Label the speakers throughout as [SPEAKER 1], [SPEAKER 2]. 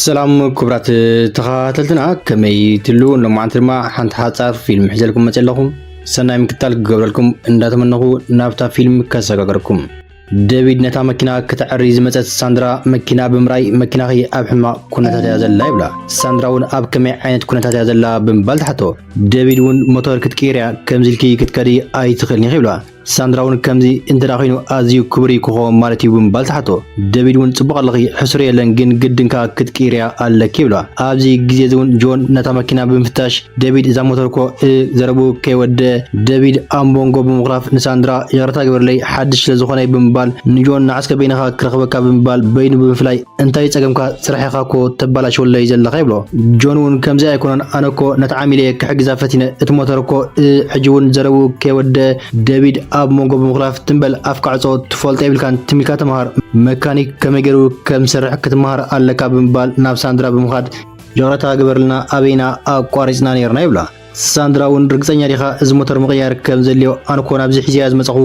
[SPEAKER 1] ሰላም ክብራት ተኸታተልትና ከመይ ትሉ ንማዓንት ድማ ሓንቲ ሓጻር ፊልም ሒዘልኩም መጸለኹም ሰናይ ምክታል ክገብረልኩም እንዳተመነኹ ናብታ ፊልም ከሰጋገርኩም ዴቪድ ነታ መኪና ከተዕሪ ዝመጸት ሳንድራ መኪና ብምራይ መኪናኺ ኣብ ሕማቕ ኩነታት እያ ዘላ ይብላ ሳንድራውን ኣብ ከመይ ዓይነት ኩነታት እያ ዘላ ብምባል ተሓቶ ዴቪድ እውን ሞተር ክትቀይርያ ከምዚልኪ ክትከዲ ኣይትኽእልኒ ይብላ ሳንድራውን ከምዚ እንተዳ ኮይኑ ኣዝዩ ክብሪ ክኾን ማለት እዩ ብምባል ተሓቶ ዴቪድ እውን ጽቡቕ ኣለኺ ሕሱር የለን ግን ግድንካ ክትቀይርያ ኣለኪ ይብላ ኣብዚ ግዜ እውን ጆን ነታ መኪና ብምፍታሽ ዴቪድ እዛ ሞተር ኮ ዘረቡ ከይወደ ዴቪድ ኣምቦንጎ ብምኽራፍ ንሳንድራ ይቕርታ ግበርለይ ሓድሽ ስለዝኾነ ብምባል ንጆን ንዓስከ በይንኻ ክረኽበካ ብምባል በይኑ ብምፍላይ እንታይ ጸገምካ ስራሕኻ ኮ ተባላሽወለይ ዘለኻ ይብሎ ጆን እውን ከምዚ ኣይኮነን ኣነኮ ነታ ዓሚለ ክሕግዛ ፈቲነ እቲ ሞተር ኮ ሕጂ እውን ዘረቡ ከይወደ ዴቪድ ኣብ ሞንጎ ብምኽራፍ ትንበል ኣፍካዕጾ ትፈልጥ ይብልካን ትሚልካ ተማሃር መካኒክ ከመገሩ ከም ስራሕ ክትማሃር ኣለካ ብምባል ናብ ሳንድራ ብምኻድ ይቕርታ ግበርልና ኣበይና ኣቋሪጽና ነርና ይብላ ሳንድራ እውን ርግጸኛ ዲኻ እዚ ሞተር ምቕያር ከም ዘልዮ ኣንኮ ናብዚ ሒዝያ ዝመጸኹ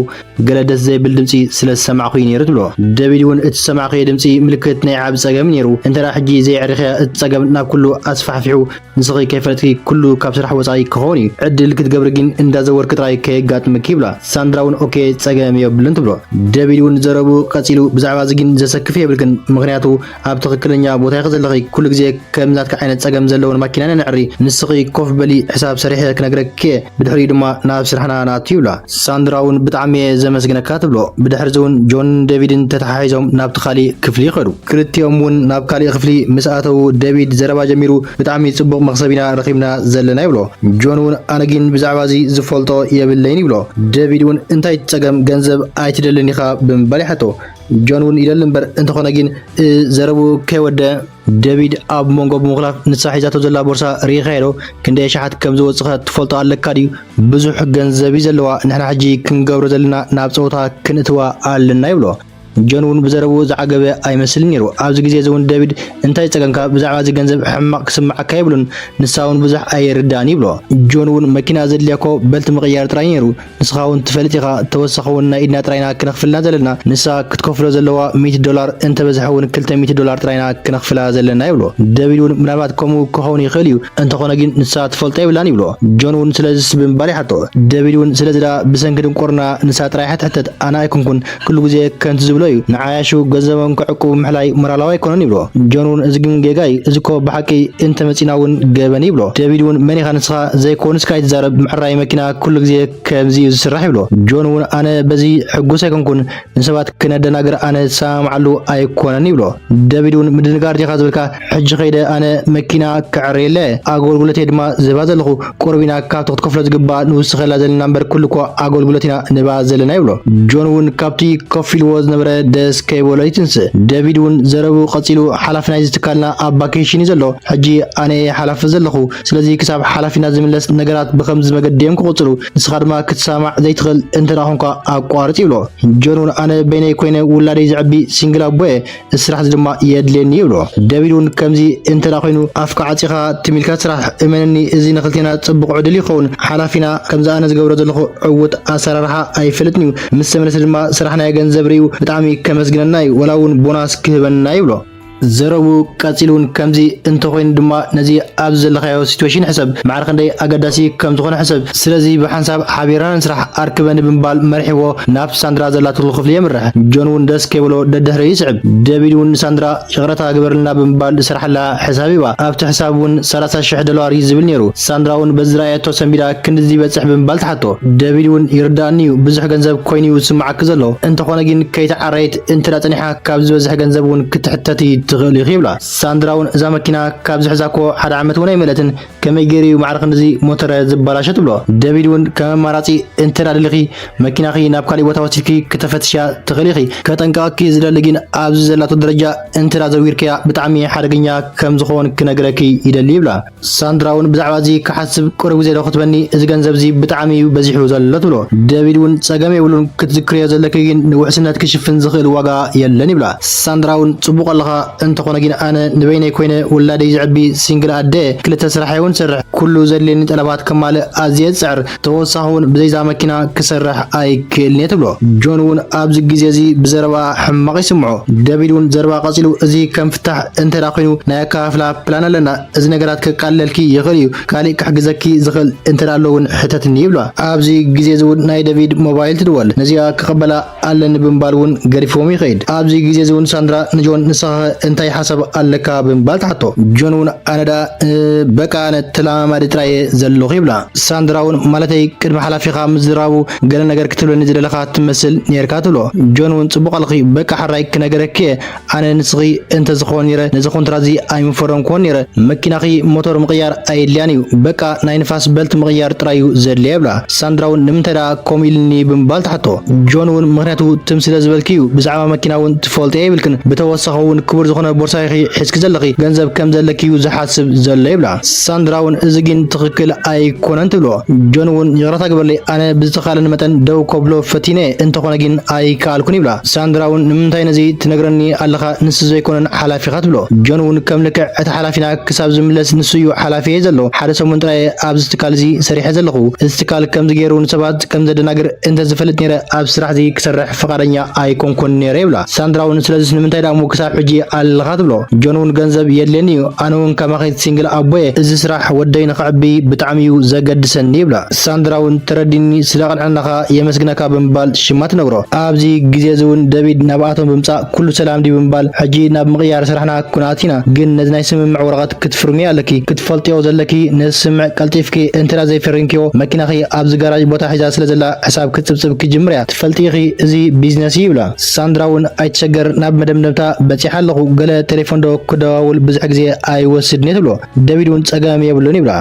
[SPEAKER 1] ገለ ደስ ዘይብል ድምጺ ስለ ዝሰማዕኹ ነይሩ ትብሎ ዴቪድ እውን እቲ ሰማዕኸ ድምጺ ምልክት ናይ ዓብ ጸገም ነይሩ እንተዳ ሕጂ ዘይዕሪኽያ እቲ ጸገም ናብ ኩሉ ኣስፋሕፊሑ ንስኺ ከይፈለጥኪ ኩሉ ካብ ስራሕ ወጻኢ ክኸውን እዩ ዕድል ክትገብር ግን እንዳዘወርክ ጥራይ ከየጋጥምኪ ይብላ ሳንድራ እውን ኦኬ ጸገም የብልን ትብሎ ዴቪድ እውን ዘረቡ ቀጺሉ ብዛዕባ እዚ ግን ዘሰክፍ የብልክን ምክንያቱ ኣብ ትኽክለኛ ቦታ ኢኺ ዘለኺ ኩሉ ግዜ ከምዛትካ ዓይነት ጸገም ዘለዎን ማኪና ንዕሪ ንስኺ ኮፍ በሊ ሕሳብ ሰሪሕ ክነግረክ ብድሕሪ ድማ ናብ ስራሕና ናት ይብላ ሳንድራ እውን ብጣዕሚ ዘመስግነካ ትብሎ ብድሕሪ እውን ጆን ዴቪድን ተተሓሒዞም ናብ ካሊእ ክፍሊ ይኸዱ ክልቲኦም እውን ናብ ካሊእ ክፍሊ ምስ ኣተው ዴቪድ ዘረባ ጀሚሩ ብጣዕሚ ጽቡቕ መኽሰቢና ረኺብና ዘለና ይብሎ ጆን እውን ኣነ ግን ብዛዕባ እዚ ዝፈልጦ የብለይን ይብሎ ዴቪድ እውን እንታይ ጸገም ገንዘብ ኣይትደልን ኢኻ ብምባል ይሓቶ ጆን እውን ይደል እምበር እንተኾነ ግን ዘረቡ ከይወደ ዴቪድ ኣብ ሞንጎ ብምኽላፍ ንሳ ሒዛቶ ዘላ ቦርሳ ሪኢኻ ዶ ክንደይ ሸሓት ከም ዝወጽኸ ትፈልጦ ኣለካ ድዩ ብዙሕ ገንዘብ እዩ ዘለዋ ንሕና ሕጂ ክንገብሮ ዘለና ናብ ፀወታ ክንእትዋ ኣለና ይብሎ ጆን እውን ብዘረቡ ዝዓገበ ኣይመስልን ነይሩ ኣብዚ ግዜ እውን ዴቪድ እንታይ ጸገምካ ብዛዕባ እዚ ገንዘብ ሕማቕ ክስማዓካ ይብሉን ንሳውን ብዙሕ ኣይርዳን ይብሎ ጆን እውን መኪና ዘድልያኮ በልቲ ምቕያር ጥራይ ነይሩ ንስኻ እውን ትፈልጥ ኢኻ ተወሳኺ እውን ናይ ኢድና ጥራይና ክነኽፍልና ዘለና ንሳ ክትከፍሎ ዘለዋ $100 እንተበዝሐ እውን $200 ጥራይና ክነኽፍላ ዘለና ይብሎ ዴቪድ እውን ምናልባት ከምኡ ክኸውን ይኽእል እዩ እንተኾነ ግን ንሳ ትፈልጦ ይብላን ይብሎ ጆን እውን ስለዚ ብምባል ይሓቶ ዴቪድ እውን ስለዚዳ ብሰንኪ ድንቁርና ንሳ ጥራይ ሕትሕተት ኣነ ኣይኩንኩን ኩሉ ግዜ ከንቱ ዝብሎ እዩ ንዓያሹ ገንዘቦም ክዕቁቡ ምሕላይ ሞራላዊ ኣይኮነን ይብሎ ጆን እውን እዚ ግን ጌጋይ እዚ ኮ ብሓቂ እንተ መፂና እውን ገበን ይብሎ ዴቪድ እውን መን ኢኻ ንስኻ ዘይኮንስካ ይትዛረብ ምዕራይ መኪና ኩሉ ግዜ ከምዚ እዩ ዝስራሕ ይብሎ ጆን እውን ኣነ በዚ ሕጉስ ኣይኮንኩን ንሰባት ክነደናግር ኣነ ዝሰማምዓሉ ኣይኮነን ይብሎ ዴቪድ እውን ምድንጋር ዲኻ ዝብልካ ሕጂ ኸይደ ኣነ መኪና ክዕርየለ ኣገልግሎት ድማ ዝባ ዘለኹ ቁርቢና ካብቲ ክትከፍሎ ዝግባእ ንውስኸላ ዘለና እምበር ኩሉ ኮ ኣገልግሎትና ንባ ዘለና ይብሎ ጆን እውን ካብቲ ኮፍ ኢልዎ ዝነበረ ደስ ከይበሎይትንስ ዴቪድ እውን ዘረቡ ቀጺሉ ሓላፊ ናይ ዝትካልና ኣብ ቫኬሽን ዘሎ ሕጂ ኣነ ሓላፊ ዘለኹ ስለዚ ክሳብ ሓላፊና ዝምለስ ነገራት ብከምዚ መገዲዮም ክቕጽሉ ንስኻ ድማ ክትሰማዕ ዘይትኽእል እንተዳ ኮንካ ኣቋርጽ ይብሎ ጆን እውን ኣነ በይነይ ኮይነ ውላደይ ዝዕቢ ሲንግል ኣቦየ ስራሕ ድማ የድልየኒ ይብሎ ዴቪድ እውን ከምዚ እንተዳ ኮይኑ ኣፍካ ዓጺኻ ትሚልካ ስራሕ እመነኒ እዚ ንኽልቴና ጽቡቕ ዕድል ይኸውን ሓላፊና ከምዚ ኣነ ዝገብሮ ዘለኹ ዕውት ኣሰራርሓ ኣይፈልጥን እዩ ምስ ተመለሰ ድማ ስራሕ ናይ ገንዘብ ርዩ ብጣዕሚ ከመስግነና እዩ ወላ እውን ቦናስ ክህበና ይብሎ ዘረቡ ቀጺሉን ከምዚ እንተ ኮይኑ ድማ ነዚ ኣብ ዘለኻዮ ሲቹዌሽን ሕሰብ ማዕረ ክንደይ ኣገዳሲ ከም ዝኾነ ሕሰብ ስለዚ ብሓንሳብ ሓቢርና ንስራሕ ኣርክበኒ ብምባል መርሒዎ ናብ ሳንድራ ዘላትሉ ክፍሊ የምርሕ ጆን እውን ደስ ከይብሎ ደድሕሪ ይስዕብ ዴቪድ እውን ሳንድራ ይቕረታ ግበርልና ብምባል ዝስራሕላ ሕሳብ ይባ ኣብቲ ሕሳብ እውን $30,000 እዩ ዝብል ነይሩ ሳንድራ እውን በዚ ረኣየቶ ሰንቢዳ ክንዲ ዝበፅሕ ብምባል ተሓቶ ዴቪድ እውን ይርዳእኒ እዩ ብዙሕ ገንዘብ ኮይኑ ዝስማዓክ ዘሎ እንተኾነ ግን ከይተዓረየት እንተዳ ጸኒሓ ካብ ዝበዝሕ ገንዘብ እውን ክትሕተት ትኽእል ይብላ ሳንድራ እውን እዛ መኪና ካብ ዝሕዛኮ ሓደ ዓመት እውን ኣይመለትን ከመይ ገይሩ ማዕረ ክንዲ ሞተር ዝበላሸ ትብሎ ዴቪድ እውን ከም ኣማራጺ እንተዳ ደልኺ መኪናኺ ናብ ካሊእ ቦታ ወሲድኪ ክትፈትሻ ትኽእል ኢኺ ከጠንቀቐኪ ዝደሊ ግን ኣብዚ ዘላቶ ደረጃ እንተዳ ዘዊርክያ ብጣዕሚ ሓደገኛ ከም ዝኾን ክነግረኪ ይደሊ ይብላ ሳንድራ እውን ብዛዕባ እዚ ክሓስብ ቁሩብ ግዜ ዶ ክትበኒ እዚ ገንዘብ እዚ ብጣዕሚ እዩ በዚሑ ዘሎ ትብሎ ዴቪድ እውን ጸገም የብሉን ክትዝክርዮ ዘለኪ ግን ንውሕስነት ክሽፍን ዝኽእል ዋጋ የለን ይብላ ሳንድራ እውን ጽቡቕ ኣለኻ انت خونجين انا نبيني كوينه ولادي زعبي سينجل ادي كلتا سرحيون سرح كله زلين طلبات كمال ازيد سعر توساهون بزيزا ماكينه كسرح اي كلني تبلو جونون ابز غزيزي بزربا حماق يسمعو دبيدون زربا قصيلو ازي كم فتح انت راقينو ناكافلا بلان لنا از نغرات كقللكي يخليو كالي كحجزكي زخل انت رالون حتتني يبلا ابزي غزيزون ناي دبيد موبايل تدول نزيا كقبلا علن بنبالون غريفوم يخيد ابزي غزيزون ساندرا نجون نسخ انتي حسب علكا بنبال تحطو جونون اندا بقى انا تلامه دتراي زلو يبلا ساندراون مالتي قدم حلافيخا مزراو غل نغر كتلو نزللخا تمثل نيركا تلو جونون صبق لخي بقى حراي كنغركي انا نسخي انت زخون يره نزخون ترازي ايم فرون كون يره مكيناخي موتور مقيار ايليانيو بقى ناي نفاس بلت مقيار ترايو زل يبلا ساندراون نمتدا كوميلني بنبال تحطو جونون مغنياتو تمثل زبلكيو بزعما مكيناون تفولت يبلكن بتوسخون كبر زخونه بورسايخي حسك زلخي ገንዘብ ከም ዘለኪው ዝሓስብ ዘሎ ይብላ ሳንድራውን እዝግን ትክክል ኣይኮነን ትብሎ ጆንውን ይግራታ ግበርሊ ኣነ ብዝተኻለን መጠን ደው ኮብሎ ፈቲነ እንተኾነ ግን ኣይካልኩን ይብላ ሳንድራውን ንምንታይ ነዚ ትነግረኒ ኣለኻ ንስ ዘይኮነን ሓላፊኻ ትብሎ ጆንውን ከም ልክዕ እቲ ሓላፊና ክሳብ ዝምለስ ንስዩ ሓላፊ ዘሎ ሓደ ሰሙን ጥራይ ኣብ ዝትካል እዚ ሰሪሐ ዘለኹ እዚ ትካል ከም ዝገይሩ ንሰባት ከም ዘደናግር እንተ ዝፈልጥ ነይረ ኣብ ስራሕ እዚ ክሰርሕ ፈቃደኛ ኣይኮንኩን ነይረ ይብላ ሳንድራውን ስለዚ ንምንታይ ዳሙ ክሳብ ሕጂ ኣለኻ ትብሎ ጆንውን ገንዘብ يلني أنا كماخيت سينجل أبوي إزسرح ودينا خعبي بتعميو زجد سنيبلا ساندراون ترديني سلاقن عنها يمسكنا كابنبال شمات نورو أبزي جزيزون دافيد نبعتهم بمسا كل سلام دي بنبال حجي ناب مغيار سرحنا كناتينا جن نزنا يسمع معورات كتفرمي لكي كتفلتي أو زلكي نسمع كالتيفكي انترا زي فرنكيو ماكينا خي أبز جراج بوتا حجاز لزلا حساب كتب كجمريا تفلتي خي زي بيزنس يبلا ساندراون أيتشجر ناب مدام نبتا بتي حلقو قلا تليفون دو كداول بزح غزي اي وسدني تبلو دافيدون صقام يبلوني بلا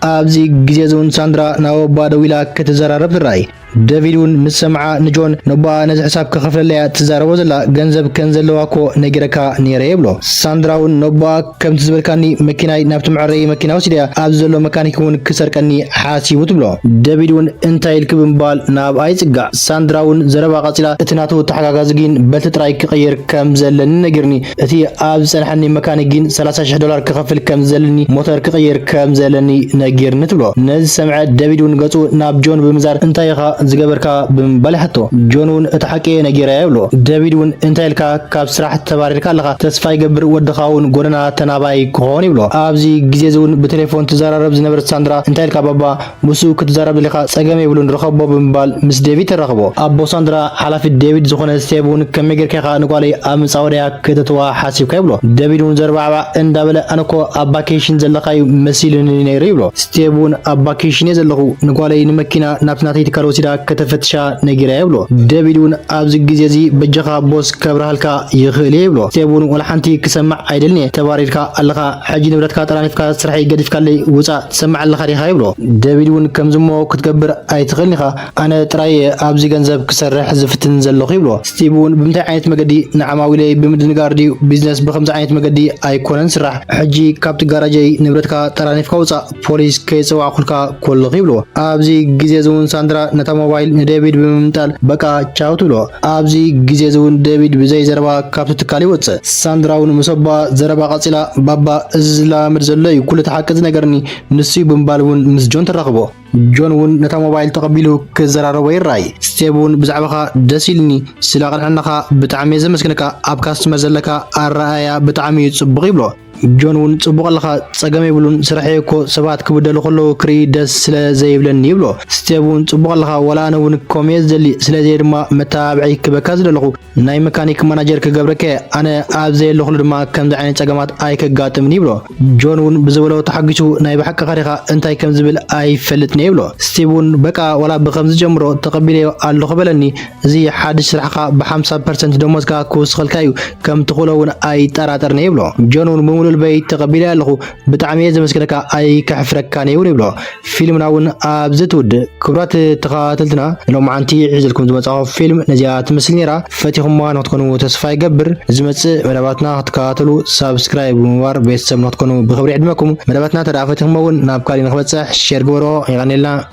[SPEAKER 1] ابزي غزي زون ساندرا ناو بادويلا كتزرارب راي دافيدون مسمع نجون نبا نز حساب كخفل ليا تزاربو زلا ገንዘብ كنزلواكو نغيركا نيره يبلو ساندراون نبا كم تزبلكاني مكيناي نابت معري مكيناو سيديا ابزلو ميكانيكون كسركني حاسيبو تبلو دافيدون انتايل كبنبال ناب اي صقع ساندراون زربا قصيلا اتناتو تحقاقازغين بلتطراي كقير كم زلن نغيرني اتي اب صنحني ميكانيكين $30,000 كخفل كم زلني موتور كقير كم زلني نغيرن تبلو نز سمع دافيدون غصو ناب جون بمزار انتايخا زغبركا بمبلحتو جونون اتحقي نغيرا يبلو دافيدون انتايلكا كاب سراح تباريركا لخا تسفا يغبر ودخاون غورنا تناباي كون يبلو ابزي غزيزون بتليفون تزاررب زنبر ساندرا انتايلكا بابا مسو كتزارب لخا صقم يبلون رخبو بمبال مس ديفيد ترخبو ابو ساندرا حلاف ديفيد زخونه ستيبون كميغركا نقالي ام صاوريا كتتوا حاسيبكا يبلو دافيدون زربعبا اندابل انكو اباكيشن زلخاي مسيلني نير يبلو ستيبون اباكيشن زلخو نقالي نمكينا نابتناتي تكالوسيدا كتفتشا نغيرا يبلو دافيدون ابز غزيزي بجخا بوس كبرهالكا يخيل يبلو ستيبون ولا حنتي كسمع عيدلني تباريركا اللخا حجي نبرتكا طرانيفكا سرحي قدفكا لي وصا تسمع اللخا ريخا يبلو دافيدون كمزمو كتكبر اي تخلنيخا انا تراي ابز غنزب كسرح زفتن زلخ يبلو ستيبون بمتى عينت مقدي نعماويلي بمدنغاردي بيزنس بخمس عينت مقدي ايكونن سرح حجي كابت غاراجي نبرتكا طرانيفكا وصا بوليس كيسوا خلكا كل يبلو ابزي غزيزون ساندرا نتا موبايل دافيد بممتال بقى تشاو تبلو ابزي غزيزون دافيد بزي زربا كابت تكالي وص ساندراون مصبا زربا قصيلا بابا ازلا مرزلي كل تحقق نغرني نسي بمبالون مسجون ترخبو جونون نتا موبايل تقبلو كزرارو ويراي ستيبون بزعبخا دسيلني سلاقن عنخا بتعمي زمسكنكا اب كاستمر زلكا الرايا بتعمي صبغ يبلو جونون صبغ لخا صقم يبلون سرحيكو سبات كبدلو خلو كري دس سلا زيبلن يبلو ستيبون صبغ لخا ولا نون كوميز دلي سلا زيرما متابعي كبكاز دلخو ناي ميكانيك ماناجر كغبركه انا اب زي لخلو دما كم عين صقمات اي كغاطمني يبلو جونون بزولو تحقيشو ناي بحق خريخا انتاي كم زبل اي فلتني يبلو ستيبون بقى ولا بخمس جمرو تقبلي الله خبلني زي حادث رحقا ب 50% دموزكا كوس خلكايو كم تقولون اي طراطرني يبلو جونون مولو البيت تقبلي له بتعمي زمسكنكا اي كحفركاني يبلو فيلم ناون ابزتود كبرات تقاتلتنا لو معنتي عزلكم زمصاو فيلم نزيات مسلنيرا فتيهم ما نتكونوا تسفا يقبر زمص مدباتنا تقاتلوا سبسكرايب وموار بيتسم نتكونوا بخبري عدمكم مدباتنا تدافتهم مون نابكالي نخبصح شير غورو يغنيلنا